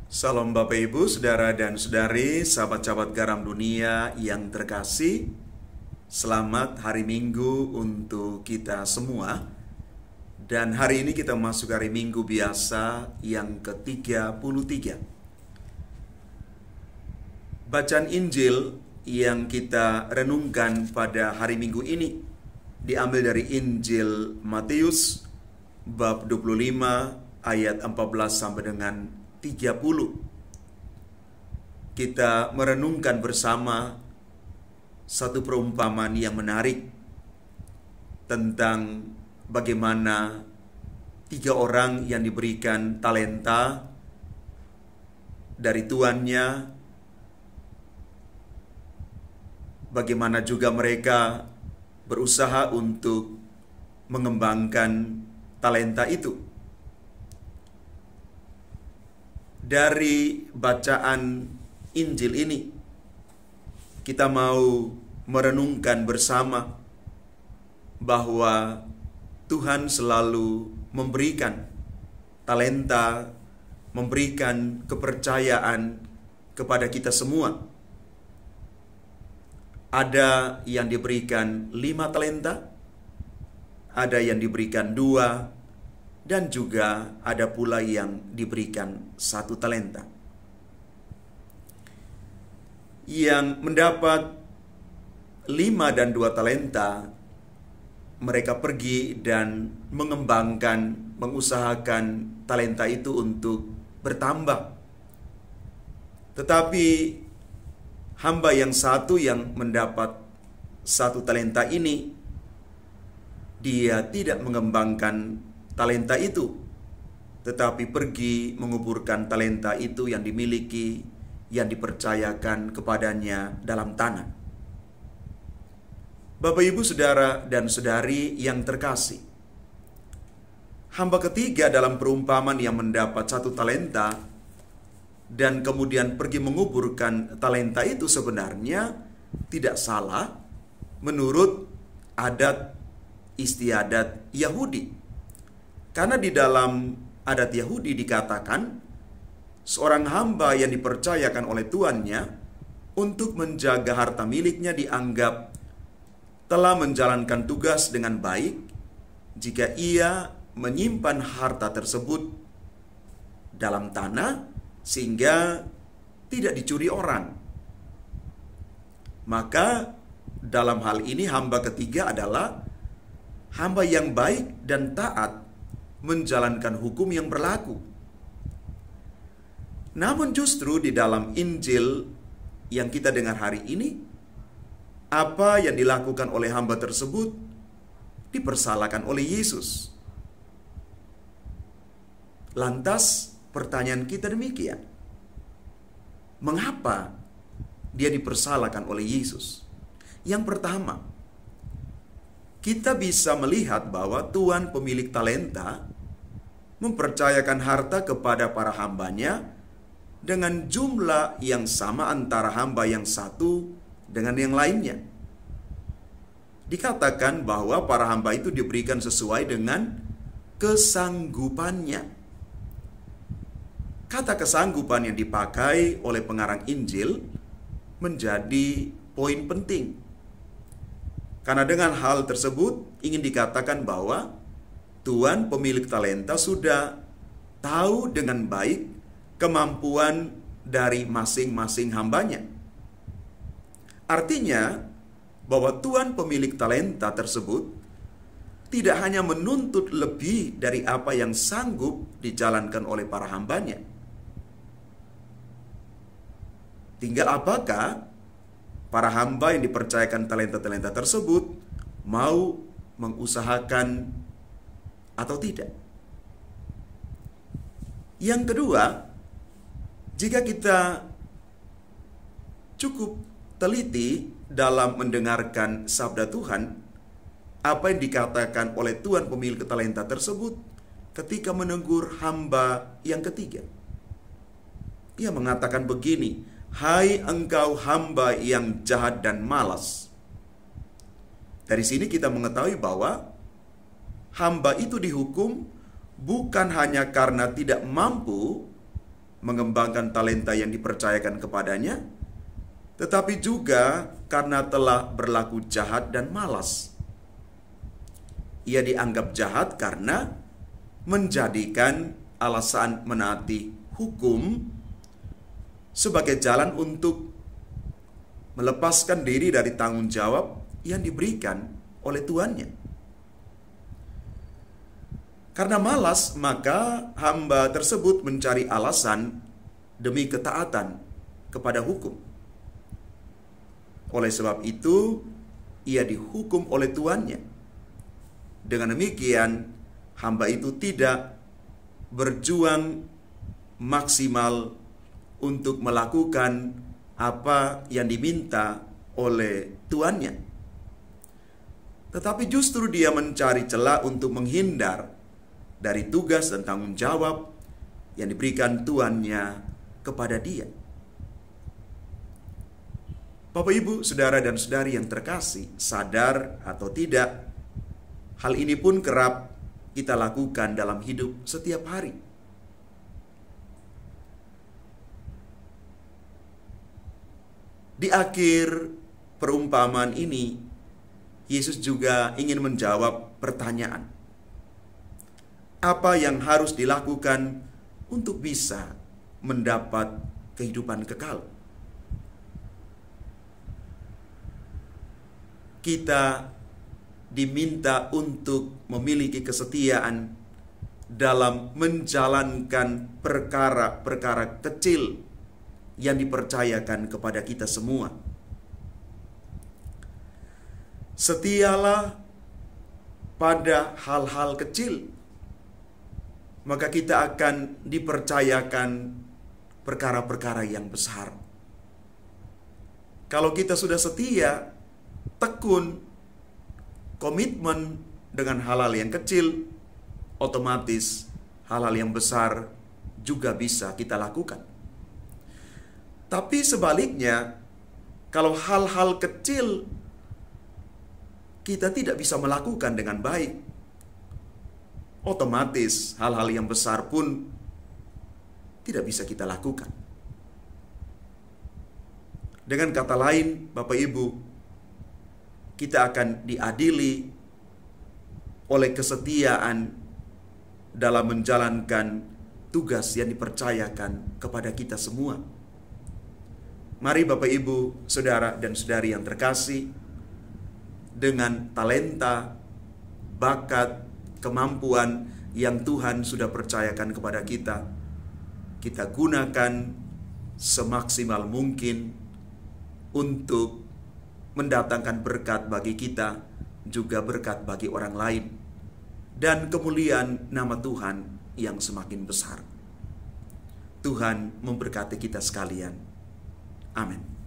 Salam Bapak Ibu, Saudara dan Saudari, sahabat-sahabat garam dunia yang terkasih. Selamat hari Minggu untuk kita semua. Dan hari ini kita masuk hari Minggu biasa yang ke-33. Bacaan Injil yang kita renungkan pada hari Minggu ini diambil dari Injil Matius bab 25 ayat 14 sampai dengan 30. Kita merenungkan bersama satu perumpamaan yang menarik tentang bagaimana 3 orang yang diberikan talenta dari tuannya, bagaimana juga mereka berusaha untuk mengembangkan talenta itu. Dari bacaan Injil ini, kita mau merenungkan bersama bahwa Tuhan selalu memberikan talenta, memberikan kepercayaan kepada kita semua. Ada yang diberikan 5 talenta, ada yang diberikan 2, dan juga ada pula yang diberikan 1 talenta. Yang mendapat 5 dan 2 talenta, mereka pergi dan mengembangkan, mengusahakan talenta itu untuk bertambah. Tetapi hamba yang satu yang mendapat 1 talenta ini, dia tidak mengembangkan talenta itu, tetapi pergi menguburkan talenta itu yang dimiliki, yang dipercayakan kepadanya dalam tanah. Bapak, Ibu, Saudara, dan Saudari yang terkasih, hamba ketiga dalam perumpamaan yang mendapat 1 talenta dan kemudian pergi menguburkan talenta itu sebenarnya tidak salah menurut adat istiadat Yahudi. Karena di dalam adat Yahudi dikatakan seorang hamba yang dipercayakan oleh tuannya untuk menjaga harta miliknya dianggap telah menjalankan tugas dengan baik jika ia menyimpan harta tersebut dalam tanah sehingga tidak dicuri orang. Maka dalam hal ini hamba ketiga adalah hamba yang baik dan taat menjalankan hukum yang berlaku. Namun justru di dalam Injil yang kita dengar hari ini, apa yang dilakukan oleh hamba tersebut dipersalahkan oleh Yesus. Lantas pertanyaan kita demikian, mengapa dia dipersalahkan oleh Yesus? Yang pertama, kita bisa melihat bahwa Tuhan pemilik talenta mempercayakan harta kepada para hambanya dengan jumlah yang sama antara hamba yang satu dengan yang lainnya. Dikatakan bahwa para hamba itu diberikan sesuai dengan kesanggupannya. Kata kesanggupan yang dipakai oleh pengarang Injil menjadi poin penting. Karena dengan hal tersebut ingin dikatakan bahwa Tuhan pemilik talenta sudah tahu dengan baik kemampuan dari masing-masing hambanya. Artinya bahwa Tuhan pemilik talenta tersebut tidak hanya menuntut lebih dari apa yang sanggup dijalankan oleh para hambanya. Tinggal apakah para hamba yang dipercayakan talenta-talenta tersebut mau mengusahakan atau tidak. Yang kedua, jika kita cukup teliti dalam mendengarkan sabda Tuhan, apa yang dikatakan oleh Tuhan pemilik talenta tersebut ketika menegur hamba yang ketiga. Ia mengatakan begini, "Hai engkau hamba yang jahat dan malas." Dari sini kita mengetahui bahwa hamba itu dihukum bukan hanya karena tidak mampu mengembangkan talenta yang dipercayakan kepadanya, tetapi juga karena telah berlaku jahat dan malas. Ia dianggap jahat karena menjadikan alasan menaati hukum sebagai jalan untuk melepaskan diri dari tanggung jawab yang diberikan oleh tuannya. Karena malas, maka hamba tersebut mencari alasan demi ketaatan kepada hukum. Oleh sebab itu, ia dihukum oleh tuannya. Dengan demikian, hamba itu tidak berjuang maksimal untuk melakukan apa yang diminta oleh tuannya. Tetapi justru dia mencari celah untuk menghindar dari tugas dan tanggung jawab yang diberikan tuannya kepada dia. Bapak, Ibu, saudara dan saudari yang terkasih, sadar atau tidak, hal ini pun kerap kita lakukan dalam hidup setiap hari. Di akhir perumpamaan ini, Yesus juga ingin menjawab pertanyaan, apa yang harus dilakukan untuk bisa mendapat kehidupan kekal? Kita diminta untuk memiliki kesetiaan dalam menjalankan perkara-perkara kecil yang dipercayakan kepada kita semua. Setialah pada hal-hal kecil, maka kita akan dipercayakan perkara-perkara yang besar. Kalau kita sudah setia, tekun, komitmen dengan hal-hal yang kecil, otomatis hal-hal yang besar juga bisa kita lakukan. Tapi sebaliknya, kalau hal-hal kecil kita tidak bisa melakukan dengan baik, otomatis hal-hal yang besar pun tidak bisa kita lakukan. Dengan kata lain, Bapak Ibu, kita akan diadili oleh kesetiaan dalam menjalankan tugas yang dipercayakan kepada kita semua. Mari Bapak, Ibu, saudara dan saudari yang terkasih, dengan talenta, bakat, kemampuan yang Tuhan sudah percayakan kepada kita, kita gunakan semaksimal mungkin untuk mendatangkan berkat bagi kita, juga berkat bagi orang lain, dan kemuliaan nama Tuhan yang semakin besar. Tuhan memberkati kita sekalian. Amin.